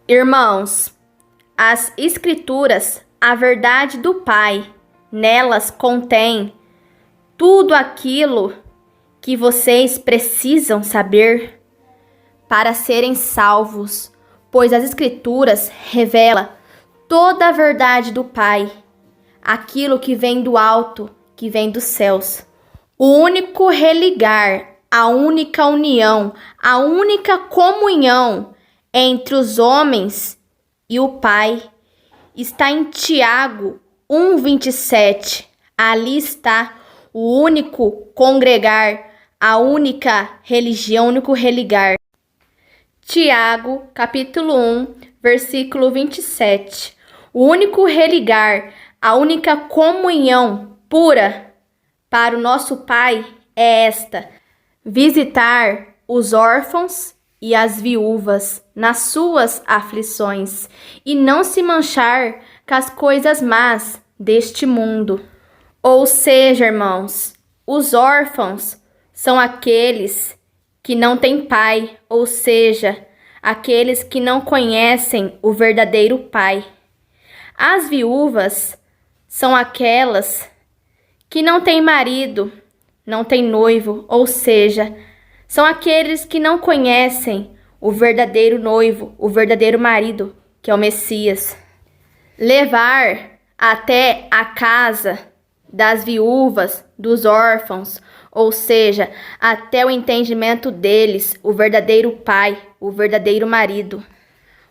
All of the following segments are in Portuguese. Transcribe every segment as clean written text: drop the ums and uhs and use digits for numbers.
Irmãos, as Escrituras, a verdade do Pai, nelas contém tudo aquilo que vocês precisam saber para serem salvos, pois as Escrituras revelam toda a verdade do Pai, aquilo que vem do alto, que vem dos céus. O único religar, a única união, a única comunhão entre os homens e o Pai está em Tiago 1:27. Ali está o único congregar, a única religião, o único religar. Tiago, capítulo 1, versículo 27. O único religar, a única comunhão pura para o nosso Pai é esta: visitar os órfãos e as viúvas nas suas aflições e não se manchar com as coisas más deste mundo. Ou seja, irmãos, os órfãos são aqueles que não têm pai, ou seja, aqueles que não conhecem o verdadeiro Pai. As viúvas são aquelas que não têm marido, não têm noivo, ou seja, são aqueles que não conhecem o verdadeiro noivo, o verdadeiro marido, que é o Messias. Levar até a casa das viúvas, dos órfãos, ou seja, até o entendimento deles, o verdadeiro pai, o verdadeiro marido.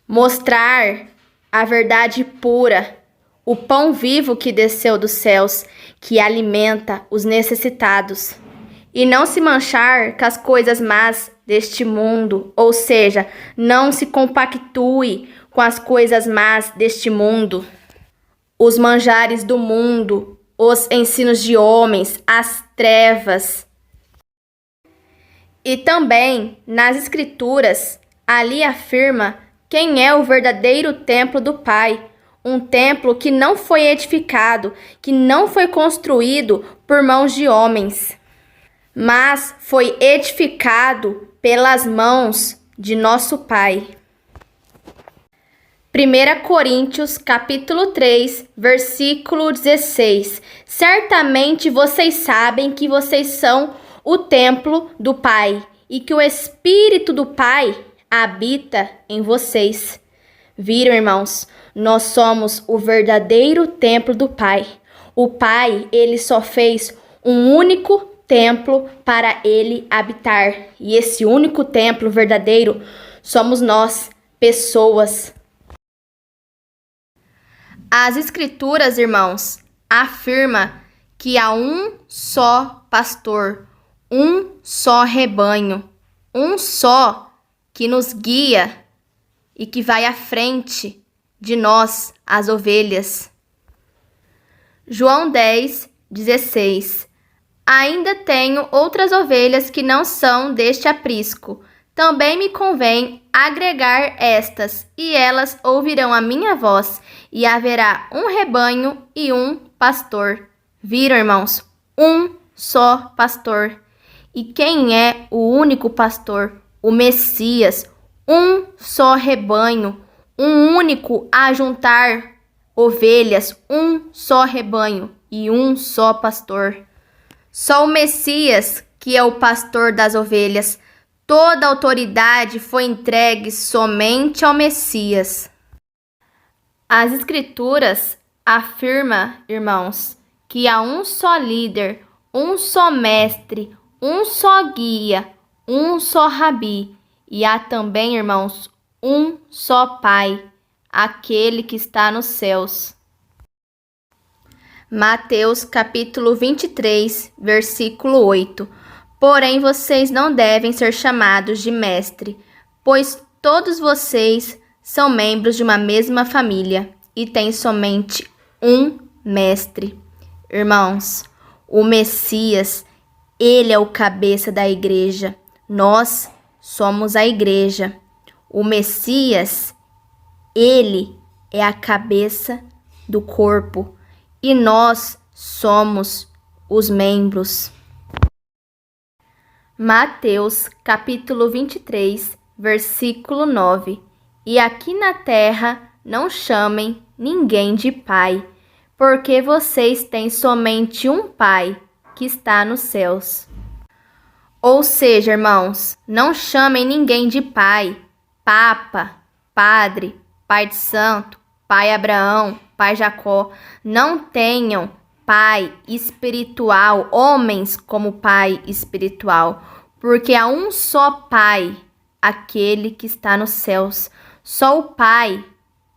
Mostrar a verdade pura, o pão vivo que desceu dos céus, que alimenta os necessitados. E não se manchar com as coisas más deste mundo, ou seja, não se compactue com as coisas más deste mundo. Os manjares do mundo, os ensinos de homens, as trevas. E também, nas Escrituras, ali afirma quem é o verdadeiro templo do Pai. Um templo que não foi edificado, que não foi construído por mãos de homens, mas foi edificado pelas mãos de nosso Pai. 1 Coríntios, capítulo 3, versículo 16. Certamente vocês sabem que vocês são o templo do Pai e que o Espírito do Pai habita em vocês. Viram, irmãos? Nós somos o verdadeiro templo do Pai. O Pai, ele só fez um único templo para ele habitar. E esse único templo verdadeiro somos nós, pessoas. As Escrituras, irmãos, afirma que há um só pastor, um só rebanho, um só que nos guia e que vai à frente de nós, as ovelhas. João 10:16. Ainda tenho outras ovelhas que não são deste aprisco. Também me convém agregar estas, e elas ouvirão a minha voz, e haverá um rebanho e um pastor. Viram, irmãos? Um só pastor. E quem é o único pastor? O Messias. Um só rebanho. Um único a juntar ovelhas. Um só rebanho e um só pastor. Só o Messias, que é o pastor das ovelhas. Toda a autoridade foi entregue somente ao Messias. As Escrituras afirmam, irmãos, que há um só líder, um só mestre, um só guia, um só rabi. E há também, irmãos, um só Pai, aquele que está nos céus. Mateus capítulo 23, versículo 8. Porém, vocês não devem ser chamados de mestre, pois todos vocês são membros de uma mesma família e têm somente um mestre. Irmãos, o Messias, ele é o cabeça da igreja. Nós somos a igreja. O Messias, ele é a cabeça do corpo e nós somos os membros. Mateus, capítulo 23, versículo 9. E aqui na terra não chamem ninguém de pai, porque vocês têm somente um Pai, que está nos céus. Ou seja, irmãos, não chamem ninguém de pai, papa, padre, pai de santo, pai Abraão, pai Jacó. Não tenham pai espiritual, homens como pai espiritual, porque há um só Pai, aquele que está nos céus. Só o Pai,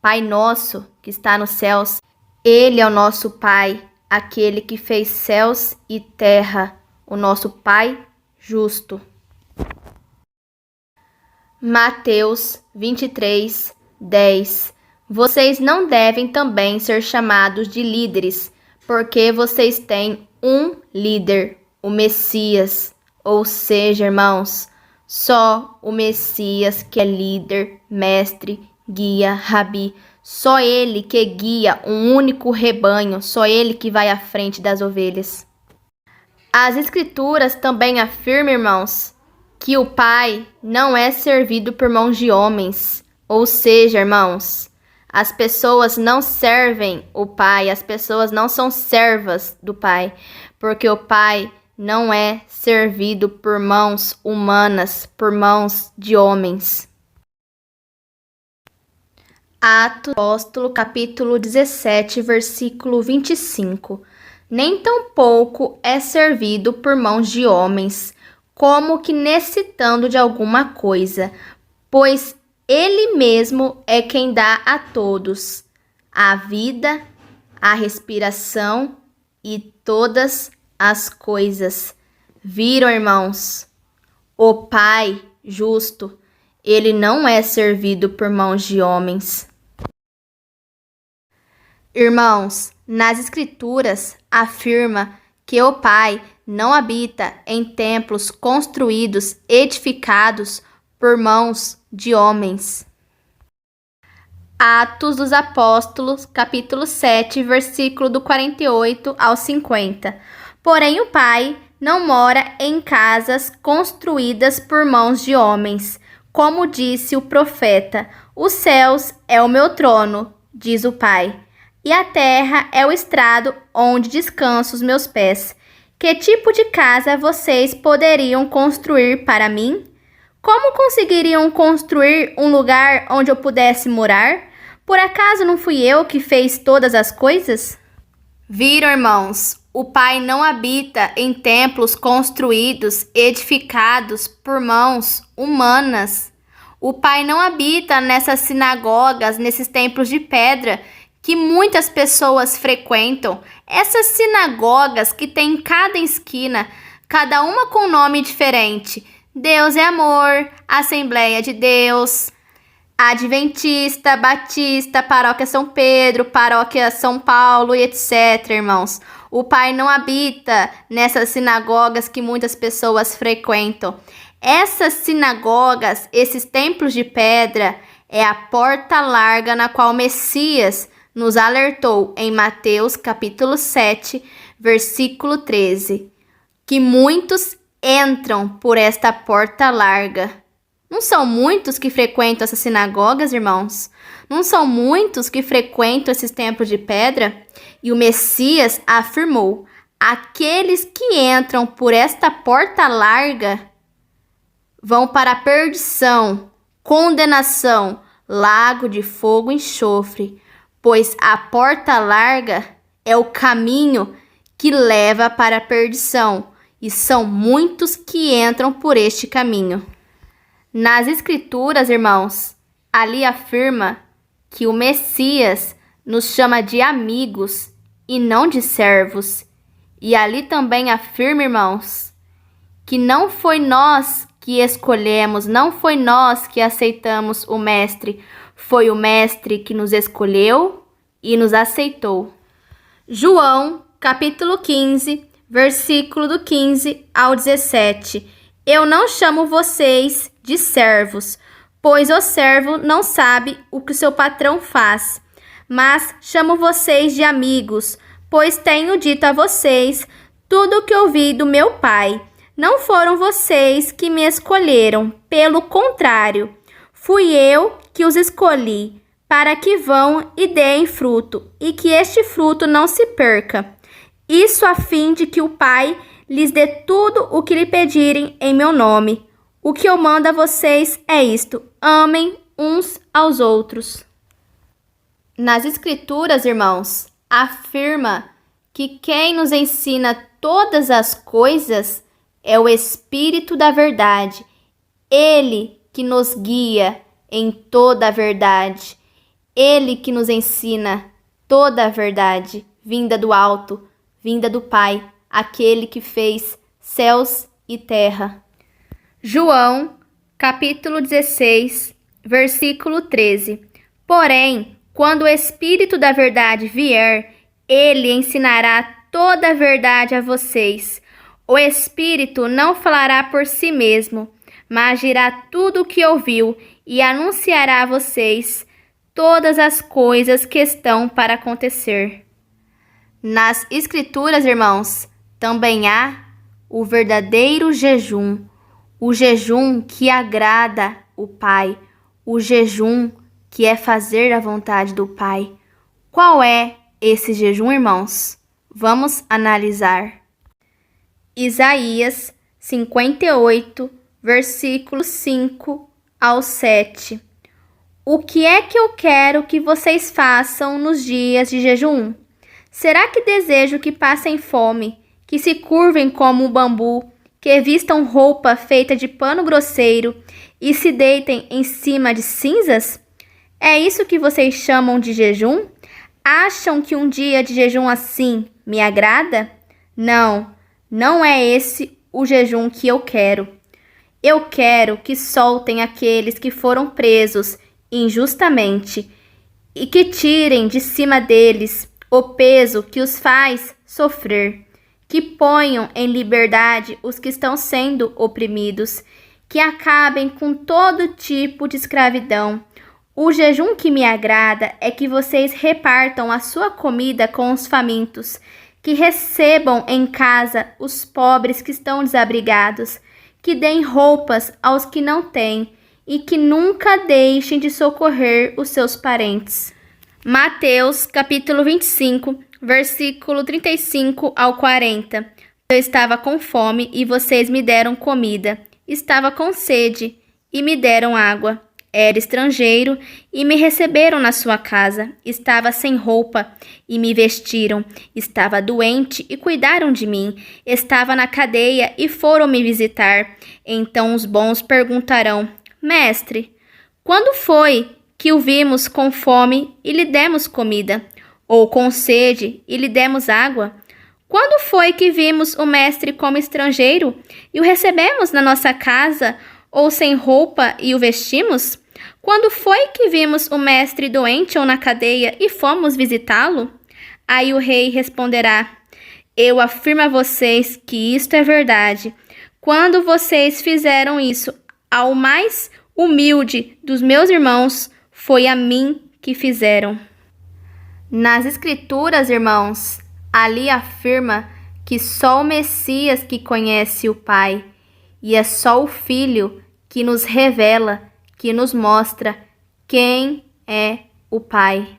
Pai nosso que está nos céus, ele é o nosso Pai, aquele que fez céus e terra, o nosso Pai justo. Mateus 23, 10. Vocês não devem também ser chamados de líderes, porque vocês têm um líder, o Messias. Ou seja, irmãos, só o Messias que é líder, mestre, guia, rabi. Só ele que guia um único rebanho, só ele que vai à frente das ovelhas. As Escrituras também afirmam, irmãos, que o Pai não é servido por mãos de homens. Ou seja, irmãos, as pessoas não servem o Pai, as pessoas não são servas do Pai, porque o Pai não é servido por mãos humanas, por mãos de homens. Atos Apóstolo, capítulo 17, versículo 25. Nem tampouco é servido por mãos de homens, como que necessitando de alguma coisa, pois ele mesmo é quem dá a todos a vida, a respiração e todas as coisas. Viram, irmãos? O Pai justo, ele não é servido por mãos de homens. Irmãos, nas Escrituras afirma que o Pai não habita em templos construídos, edificados por mãos de homens. Atos dos Apóstolos, capítulo 7, versículo do 48 ao 50. Porém, o Pai não mora em casas construídas por mãos de homens, como disse o profeta: os céus é o meu trono, diz o Pai, e a terra é o estrado onde descansam os meus pés. Que tipo de casa vocês poderiam construir para mim? Como conseguiriam construir um lugar onde eu pudesse morar? Por acaso não fui eu que fez todas as coisas? Viram, irmãos? O Pai não habita em templos construídos, edificados por mãos humanas. O Pai não habita nessas sinagogas, nesses templos de pedra que muitas pessoas frequentam. Essas sinagogas que tem em cada esquina, cada uma com nome diferente. Deus é Amor, Assembleia de Deus, Adventista, Batista, Paróquia São Pedro, Paróquia São Paulo e etc, irmãos. O Pai não habita nessas sinagogas que muitas pessoas frequentam. Essas sinagogas, esses templos de pedra, é a porta larga na qual o Messias nos alertou em Mateus capítulo 7, versículo 13, que muitos entram por esta porta larga. Não são muitos que frequentam essas sinagogas, irmãos? Não são muitos que frequentam esses templos de pedra? E o Messias afirmou: aqueles que entram por esta porta larga vão para a perdição, condenação, lago de fogo e enxofre, pois a porta larga é o caminho que leva para a perdição, e são muitos que entram por este caminho. Nas Escrituras, irmãos, ali afirma que o Messias nos chama de amigos e não de servos. E ali também afirma, irmãos, que não foi nós que escolhemos, não foi nós que aceitamos o Mestre, foi o Mestre que nos escolheu e nos aceitou. João, capítulo 15, versículo do 15 ao 17. Eu não chamo vocês de servos, pois o servo não sabe o que seu patrão faz, mas chamo vocês de amigos, pois tenho dito a vocês tudo o que ouvi do meu Pai. Não foram vocês que me escolheram, pelo contrário, fui eu que os escolhi, para que vão e deem fruto, e que este fruto não se perca. Isso a fim de que o Pai lhes dê tudo o que lhe pedirem em meu nome. O que eu mando a vocês é isto: amem uns aos outros. Nas Escrituras, irmãos, afirma que quem nos ensina todas as coisas é o Espírito da verdade. Ele que nos guia em toda a verdade. Ele que nos ensina toda a verdade, vinda do alto, vinda do Pai, aquele que fez céus e terra. João, capítulo 16, versículo 13. Porém, quando o Espírito da verdade vier, ele ensinará toda a verdade a vocês. O Espírito não falará por si mesmo, mas dirá tudo o que ouviu e anunciará a vocês todas as coisas que estão para acontecer. Nas Escrituras, irmãos, também há o verdadeiro jejum, o jejum que agrada o Pai, o jejum que é fazer a vontade do Pai. Qual é esse jejum, irmãos? Vamos analisar. Isaías 58, versículos 5 ao 7. O que é que eu quero que vocês façam nos dias de jejum? Será que desejo que passem fome, que se curvem como o bambu, que vistam roupa feita de pano grosseiro e se deitem em cima de cinzas? É isso que vocês chamam de jejum? Acham que um dia de jejum assim me agrada? Não, não é esse o jejum que eu quero. Eu quero que soltem aqueles que foram presos injustamente e que tirem de cima deles o peso que os faz sofrer, que ponham em liberdade os que estão sendo oprimidos, que acabem com todo tipo de escravidão. O jejum que me agrada é que vocês repartam a sua comida com os famintos, que recebam em casa os pobres que estão desabrigados, que deem roupas aos que não têm e que nunca deixem de socorrer os seus parentes. Mateus, capítulo 25, versículo 35 ao 40. Eu estava com fome e vocês me deram comida. Estava com sede e me deram água. Era estrangeiro e me receberam na sua casa. Estava sem roupa e me vestiram. Estava doente e cuidaram de mim. Estava na cadeia e foram me visitar. Então os bons perguntarão: Mestre, quando foi que o vimos com fome e lhe demos comida? Ou com sede e lhe demos água? Quando foi que vimos o mestre como estrangeiro e o recebemos na nossa casa, ou sem roupa e o vestimos? Quando foi que vimos o mestre doente ou na cadeia e fomos visitá-lo? Aí o rei responderá: Eu afirmo a vocês que isto é verdade. Quando vocês fizeram isso ao mais humilde dos meus irmãos, foi a mim que fizeram. Nas Escrituras, irmãos, ali afirma que só o Messias que conhece o Pai, e é só o Filho que nos revela, que nos mostra quem é o Pai.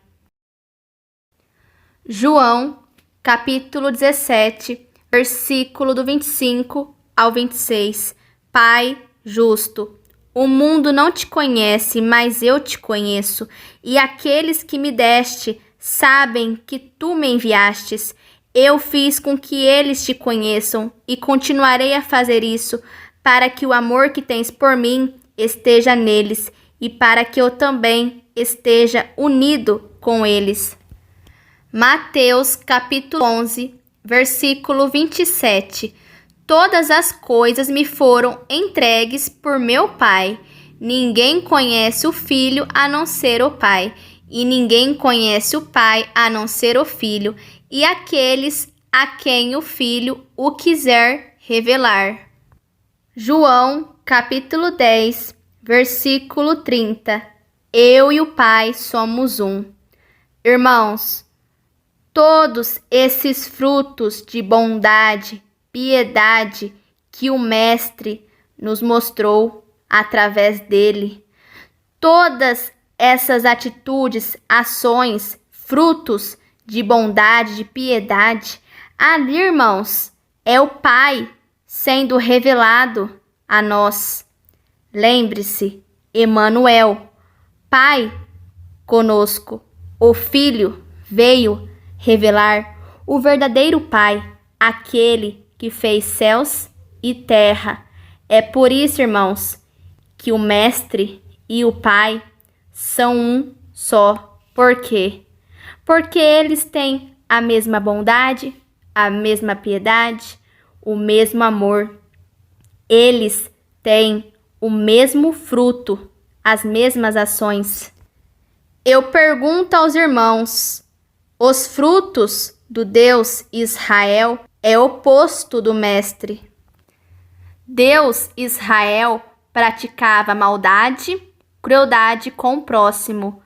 João, capítulo 17, versículo do 25 ao 26. Pai justo, o mundo não te conhece, mas eu te conheço, e aqueles que me deste sabem que tu me enviastes. Eu fiz com que eles te conheçam e continuarei a fazer isso, para que o amor que tens por mim esteja neles e para que eu também esteja unido com eles. Mateus capítulo 11, versículo 27. Todas as coisas me foram entregues por meu Pai. Ninguém conhece o Filho a não ser o Pai, e ninguém conhece o Pai a não ser o Filho, e aqueles a quem o Filho o quiser revelar. João, capítulo 10, versículo 30. Eu e o Pai somos um. Irmãos, todos esses frutos de bondade, piedade que o Mestre nos mostrou através dele, todas essas atitudes, ações, frutos de bondade, de piedade, ali, irmãos, é o Pai sendo revelado a nós. Lembre-se, Emanuel, Pai conosco. O Filho veio revelar o verdadeiro Pai, aquele que fez céus e terra. É por isso, irmãos, que o Mestre e o Pai são um só. Por quê? Porque eles têm a mesma bondade, a mesma piedade, o mesmo amor. Eles têm o mesmo fruto, as mesmas ações. Eu pergunto aos irmãos, os frutos do Deus Israel é oposto do Mestre. Deus Israel praticava maldade, crueldade com o próximo.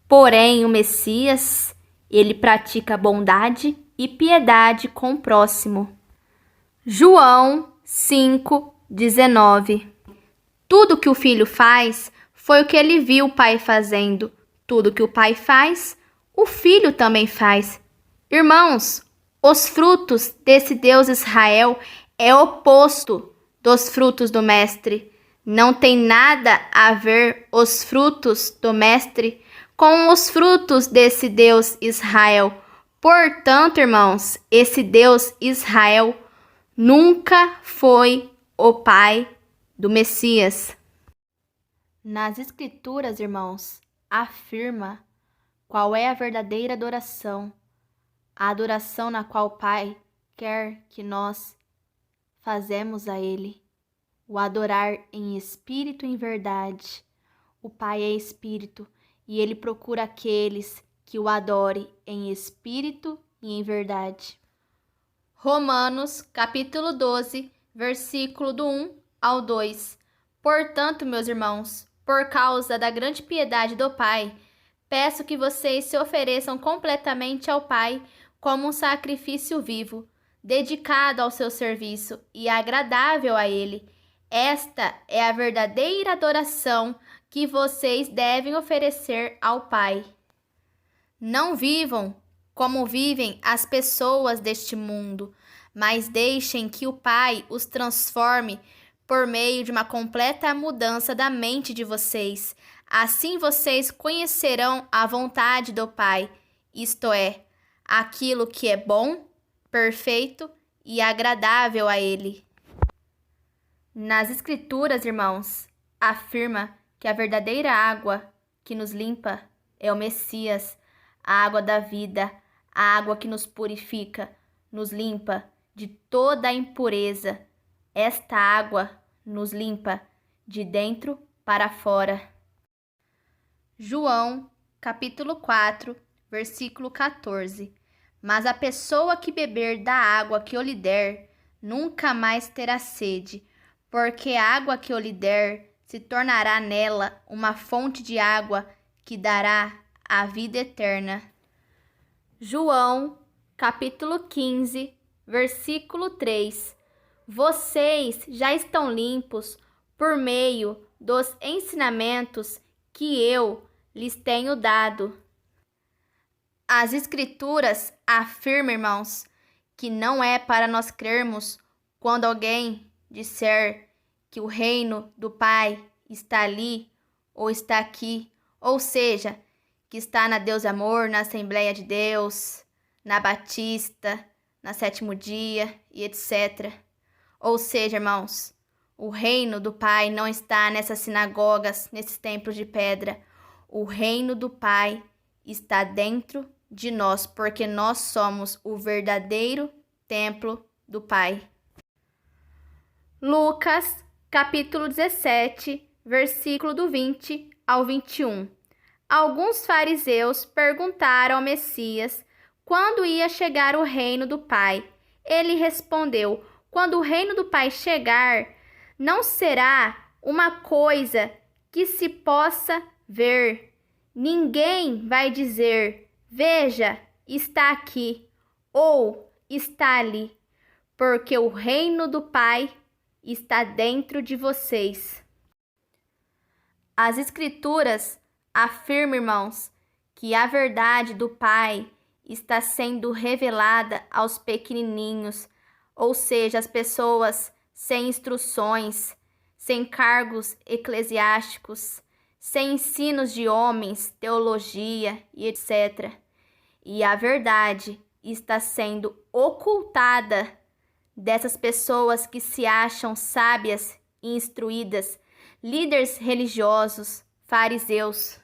Porém, o Messias, ele pratica bondade e piedade com o próximo. João 5:19. Tudo que o Filho faz foi o que ele viu o Pai fazendo. Tudo que o Pai faz, o Filho também faz. Irmãos, os frutos desse Deus Israel é oposto dos frutos do Mestre. Não tem nada a ver os frutos do Mestre com os frutos desse Deus Israel. Portanto, irmãos, esse Deus Israel nunca foi o Pai do Messias. Nas Escrituras, irmãos, afirma qual é a verdadeira adoração, a adoração na qual o Pai quer que nós fazemos a Ele, o adorar em espírito e em verdade. O Pai é espírito e Ele procura aqueles que o adorem em espírito e em verdade. Romanos, capítulo 12, versículo do 1 ao 2. Portanto, meus irmãos, por causa da grande piedade do Pai, peço que vocês se ofereçam completamente ao Pai como um sacrifício vivo, dedicado ao seu serviço e agradável a Ele. Esta é a verdadeira adoração que vocês devem oferecer ao Pai. Não vivam como vivem as pessoas deste mundo, mas deixem que o Pai os transforme por meio de uma completa mudança da mente de vocês. Assim vocês conhecerão a vontade do Pai, isto é, aquilo que é bom, perfeito e agradável a Ele. Nas Escrituras, irmãos, afirma que a verdadeira água que nos limpa é o Messias, a água da vida, a água que nos purifica, nos limpa de toda a impureza. Esta água nos limpa de dentro para fora. João, capítulo 4, versículo 14. Mas a pessoa que beber da água que eu lhe der, nunca mais terá sede, porque a água que eu lhe der se tornará nela uma fonte de água que dará a vida eterna. João, capítulo 15, versículo 3. Vocês já estão limpos por meio dos ensinamentos que eu lhes tenho dado. As Escrituras afirmam, irmãos, que não é para nós crermos quando alguém disser que o reino do Pai está ali ou está aqui, ou seja, que está na Deus Amor, na Assembleia de Deus, na Batista, na Sétimo Dia e etc. Ou seja, irmãos, o reino do Pai não está nessas sinagogas, nesses templos de pedra. O reino do Pai está dentro de nós, porque nós somos o verdadeiro templo do Pai. Lucas, capítulo 17, versículo do 20 ao 21. Alguns fariseus perguntaram ao Messias quando ia chegar o reino do Pai. Ele respondeu: quando o reino do Pai chegar, não será uma coisa que se possa ver. Ninguém vai dizer: veja, está aqui, ou está ali, porque o reino do Pai está dentro de vocês. As Escrituras afirma, irmãos, que a verdade do Pai está sendo revelada aos pequenininhos, ou seja, as pessoas sem instruções, sem cargos eclesiásticos, sem ensinos de homens, teologia e etc. E a verdade está sendo ocultada dessas pessoas que se acham sábias e instruídas, líderes religiosos, fariseus.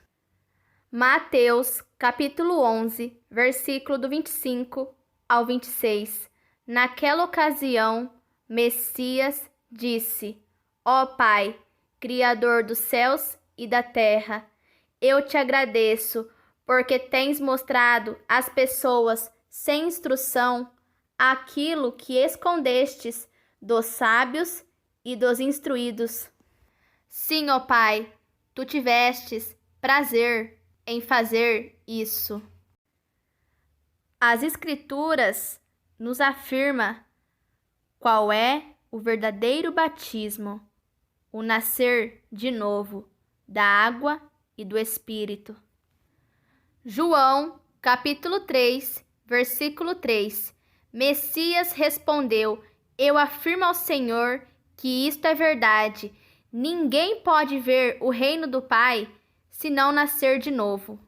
Mateus, capítulo 11, versículo do 25 ao 26. Naquela ocasião, Messias disse: Ó Pai, Criador dos céus e da terra, eu te agradeço porque tens mostrado às pessoas sem instrução aquilo que escondestes dos sábios e dos instruídos. Sim, ó Pai, tu tivestes prazer em fazer isso. As Escrituras nos afirma qual é o verdadeiro batismo, o nascer de novo da água e do Espírito. João, capítulo 3, versículo 3. Messias respondeu: Eu afirmo ao Senhor que isto é verdade. Ninguém pode ver o reino do Pai se não nascer de novo.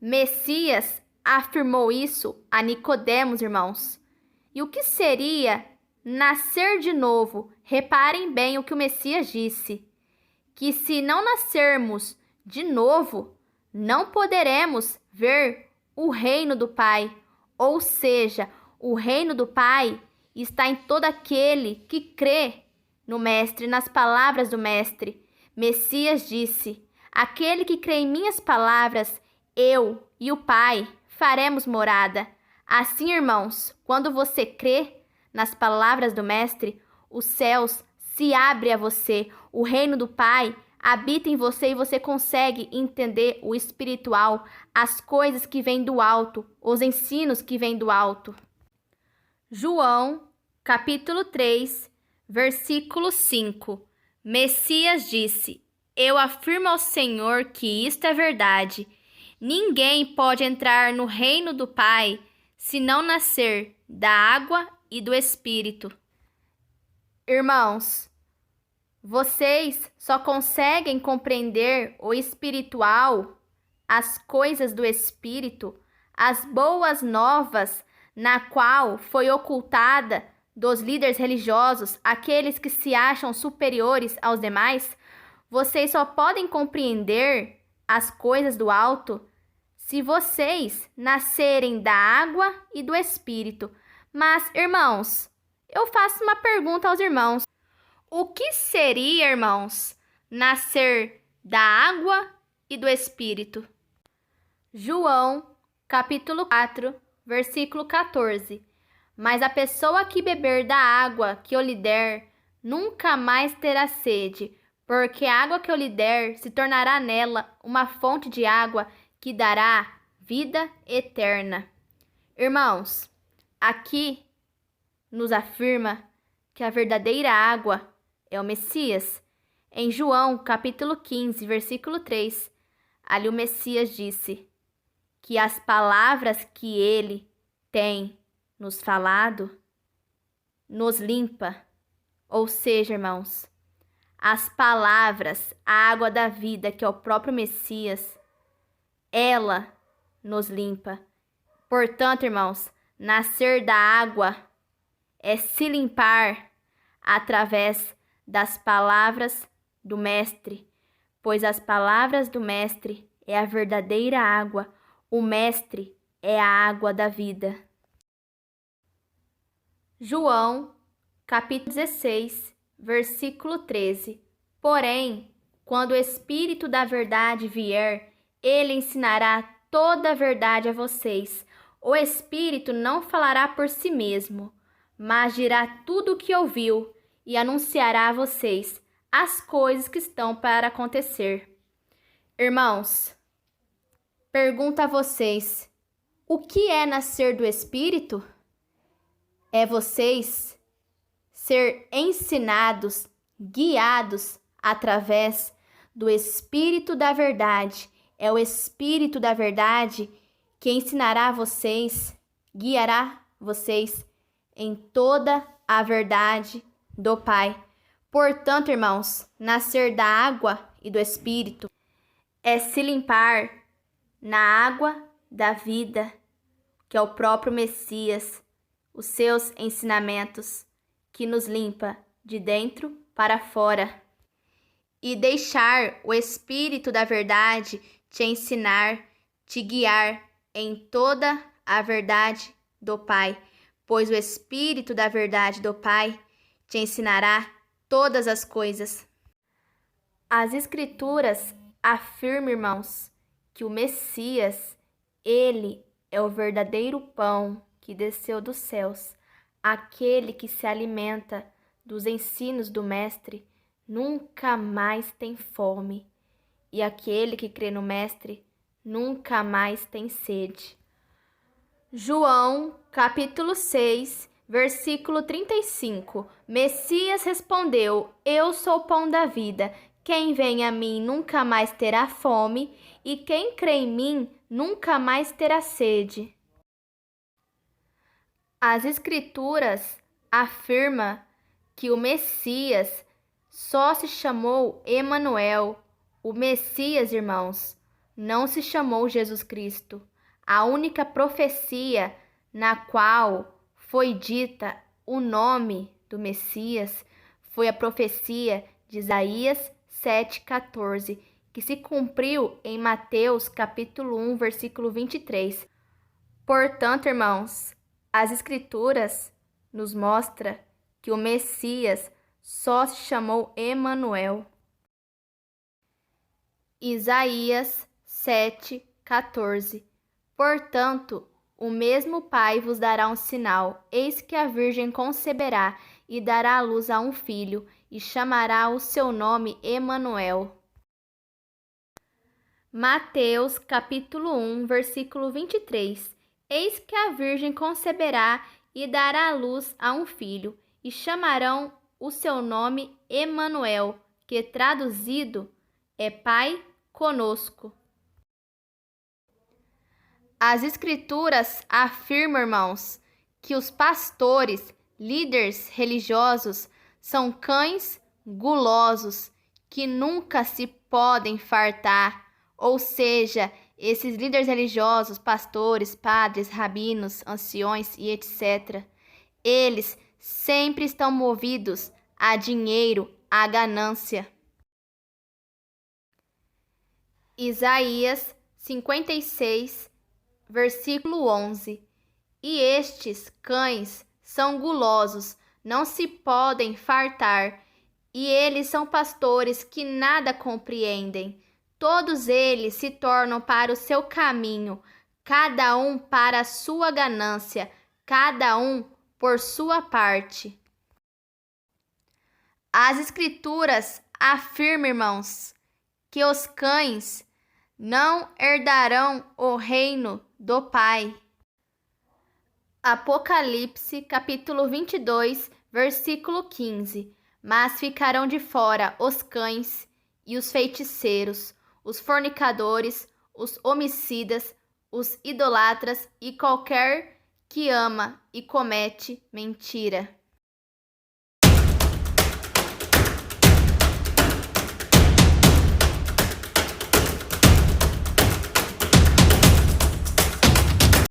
Messias afirmou isso a Nicodemos, irmãos. E o que seria nascer de novo? Reparem bem o que o Messias disse: que se não nascermos de novo, não poderemos ver o reino do Pai. Ou seja, o reino do Pai está em todo aquele que crê no Mestre, nas palavras do Mestre. Messias disse: aquele que crê em minhas palavras, eu e o Pai faremos morada. Assim, irmãos, quando você crê nas palavras do Mestre, os céus se abrem a você, o reino do Pai habita em você e você consegue entender o espiritual, as coisas que vêm do alto, os ensinos que vêm do alto. João, capítulo 3, versículo 5. Messias disse: Eu afirmo ao Senhor que isto é verdade. Ninguém pode entrar no reino do Pai se não nascer da água e do Espírito. Irmãos, vocês só conseguem compreender o espiritual, as coisas do Espírito, as boas novas, na qual foi ocultada dos líderes religiosos, aqueles que se acham superiores aos demais. Vocês só podem compreender as coisas do alto se vocês nascerem da água e do Espírito. Mas, irmãos, eu faço uma pergunta aos irmãos. O que seria, irmãos, nascer da água e do Espírito? João, capítulo 4, versículo 14. Mas a pessoa que beber da água que eu lhe der, nunca mais terá sede, porque a água que eu lhe der se tornará nela uma fonte de água que dará vida eterna. Irmãos, aqui nos afirma que a verdadeira água é o Messias. Em João, capítulo 15, versículo 3, ali o Messias disse que as palavras que ele tem nos falado nos limpa. Ou seja, irmãos, as palavras, a água da vida, que é o próprio Messias, ela nos limpa. Portanto, irmãos, nascer da água é se limpar através das palavras do Mestre, pois as palavras do Mestre é a verdadeira água. O Mestre é a água da vida. João, capítulo 16, versículo 13. Porém, quando o Espírito da verdade vier, ele ensinará toda a verdade a vocês. O Espírito não falará por si mesmo, mas dirá tudo o que ouviu e anunciará a vocês as coisas que estão para acontecer. Irmãos, pergunto a vocês: o que é nascer do Espírito? É vocês ser ensinados, guiados através do Espírito da verdade. é o Espírito da verdade que ensinará vocês, guiará vocês em toda a verdade do Pai. Portanto, irmãos, nascer da água e do Espírito é se limpar na água da vida, que é o próprio Messias, os seus ensinamentos, que nos limpa de dentro para fora. E deixar o Espírito da verdade te ensinar, te guiar em toda a verdade do Pai, pois o Espírito da verdade do Pai te ensinará todas as coisas. As Escrituras afirmam, irmãos, que o Messias, ele é o verdadeiro pão que desceu dos céus. Aquele que se alimenta dos ensinos do Mestre nunca mais tem fome, e aquele que crê no Mestre nunca mais tem sede. João, capítulo 6, versículo 35. Messias respondeu: Eu sou o pão da vida. Quem vem a mim nunca mais terá fome, e quem crê em mim nunca mais terá sede. As Escrituras afirmam que o Messias só se chamou Emanuel. O Messias, irmãos, não se chamou Jesus Cristo. A única profecia na qual foi dita o nome do Messias foi a profecia de Isaías 7,14, que se cumpriu em Mateus capítulo 1, versículo 23. Portanto, irmãos, as Escrituras nos mostram que o Messias só se chamou Emanuel. Isaías 7,14. Portanto, o mesmo Pai vos dará um sinal: eis que a Virgem conceberá e dará à luz a um filho, e chamará o seu nome Emanuel. Mateus capítulo 1, versículo 23. Eis que a Virgem conceberá e dará à luz a um filho, e chamarão o seu nome Emanuel, que traduzido é Pai conosco. As Escrituras afirmam, irmãos, que os pastores, líderes religiosos, são cães gulosos que nunca se podem fartar. Ou seja, esses líderes religiosos, pastores, padres, rabinos, anciões e etc., eles sempre estão movidos a dinheiro, a ganância. Isaías 56, versículo 11. E estes cães são gulosos, não se podem fartar, e eles são pastores que nada compreendem. Todos eles se tornam para o seu caminho, cada um para a sua ganância, cada um por sua parte. As Escrituras afirmam, irmãos, que os cães não herdarão o reino do Pai. Apocalipse, capítulo 22, versículo 15. Mas ficarão de fora os cães e os feiticeiros, os fornicadores, os homicidas, os idolatras e qualquer que ama e comete mentira.